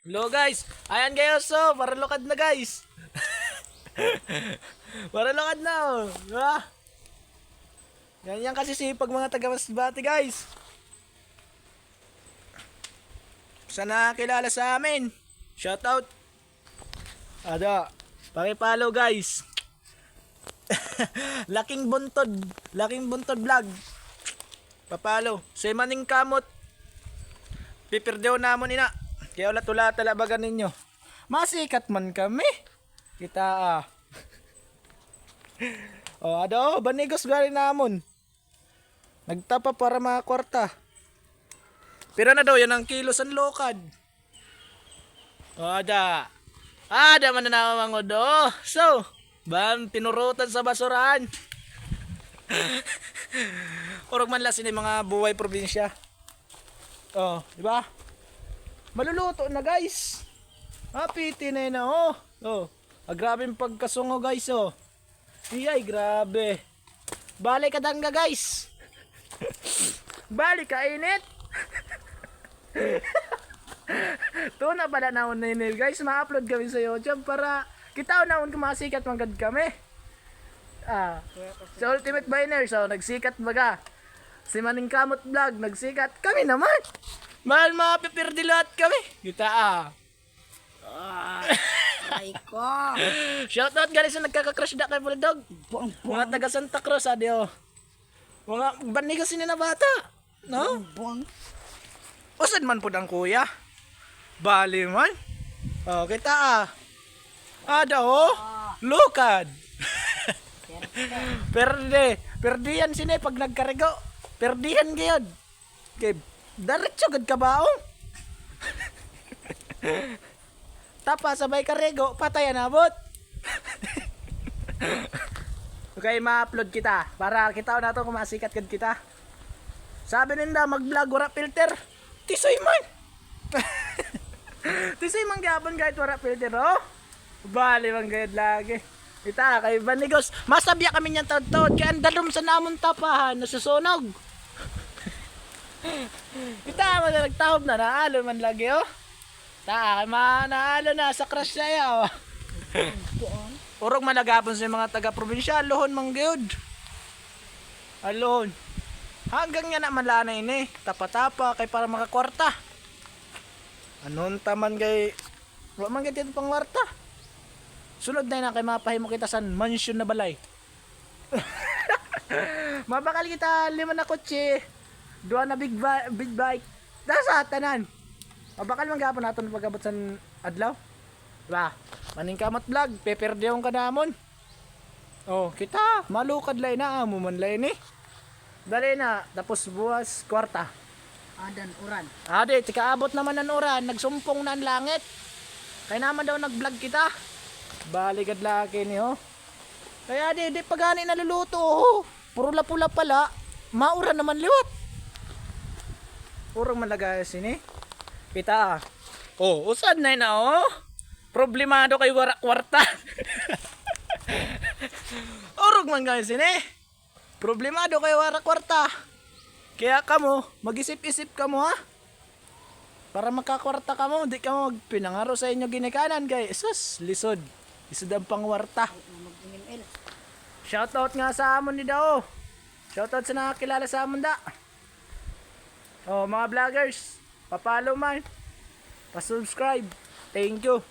Hello guys, ayan guys, so para lokad na guys. Para lokad na oh. Diba? Ganyan kasi sipag mga taga Masbate guys. Sana kilala sa amin. Shoutout. Ada, paki-follow guys. Laking buntod vlog. Papalo. Say maning kamot. Pipirdew namon ina. Kaya ulat-ulat talabagan ninyo. Masikat man kami. Kita O ado, banigos gali namon. Nagtapa para mga kwarta. Pero na daw yan ang kilos ang lokad. O ada. Ada man na naman do. So, ban tinurutan sa basurahan. Orog man lasin yung mga buhay probinsya. Oh, di ba? Maluluto na guys. Piti na yun oh. Oh, grabe yung pagkasungo guys oh. Iyay, grabe. Balik ka dangga guys. Balik ka init. Ito na pala naon na yun guys. Ma-upload kami sa YouTube para kita naon kumasikat magad kami. Sa Ultimate Biner, so nagsikat baga. Si Maning Kamot Vlog, nagsikat. Kami naman. Mahal mapipirdi lahat kami. Kita Ay ko. Shoutout galing sa nagkaka-crush na kay Bulldog. Mga taga Santa Cruz, adio. Mga banigas sini na bata. No? Usan man po ang kuya. Bali man. Oh, kita Ada lukad. Perdihan sini pag nagkarego. Perdihan gyud. Kay diretso gud kabaong. Tapa sabay karego, patayan abot. Okay, ma-upload kita para kita na to kumasikat gud kita. Sabi ninda mag-vlog wala filter. Tisoy man. Tisoy man gyapon kahit wala filter oh. Bali man gayud lagi. Kita kay Banigos, masabya kami niyan taod-taod kay andalom sa namon tapahan nasusunog. Kita man nagtahob na naalo man lagi oh. Ta, naalo na sa crush saya oh. Urog man nagapon sa mga taga-probinsya, alohon man gyud. Alohon. Hanggang nga na malanay ni, tapa-tapa kay para makakwarta. Anon taman kay wa man gid pang kwarta. Sunod na kay mapahimo kita sa mansion na balay. Mabakal kita 5 na kotse, 2 na big bike. Dasa tanan. Mabakal man gapon naton pagabot sa adlaw. Diba? Maning Kamot Vlog, peperdeon ka namon. Oh, kita malukad lay na amo man lay ni. Dali na tapos buwas kwarta. Adan uran. Ade, tika abot naman ang uran, nagsumpong na ang langit. Kaya naman daw nag-vlog kita. Baligad laki ni oh. Kaya di pagani naluluto oh. Puro lapula pala. Mauran naman liwat. Puro malagay sini. Kita oh, usad na yun oh. Problemado kay kwarta. Urog man guys sini. Problemado kay kwarta. Kaya kamo, mag-isip-isip kamo ha. Para makakwarta kamo, di kamo magpinangaro sa inyo ginikanan kay sus, lisod. Lisod ang pangwarta. Shoutout nga sa amon ni Dao. Shoutout sa nakakilala sa amon da. Oh, mga vloggers, pa-follow man. Pa-subscribe. Thank you.